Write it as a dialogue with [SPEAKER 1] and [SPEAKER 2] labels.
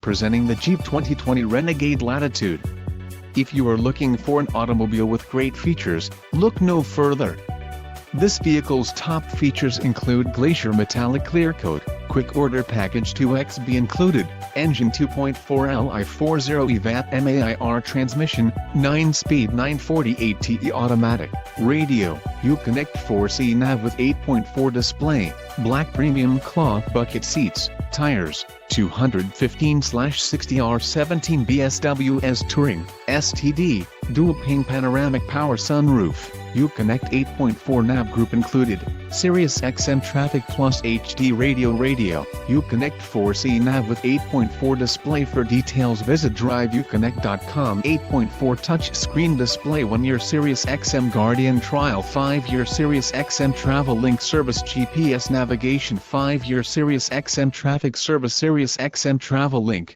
[SPEAKER 1] presenting the Jeep 2020 Renegade Latitude. If you are looking for an automobile with great features, look no further. This vehicle's top features include Glacier Metallic Clear Coat, Quick Order Package 2XB included, engine 2.4 Li 40 EVAP MAIR transmission, 9-speed 940 automatic, radio, Uconnect 4C nav with 8.4 display, black premium cloth bucket seats, tires, 215/60R17 BSWS Touring, STD, dual-pane panoramic power sunroof, Uconnect 8.4 nav group included, Sirius XM Traffic Plus HD radio, Uconnect 4C nav with 8.4 display. For details visit driveuconnect.com. 8.4 touch screen display, 1-year Sirius XM Guardian trial, 5-year Sirius XM Travel Link service, GPS navigation, 5-year Sirius XM traffic service, Sirius XM Travel Link.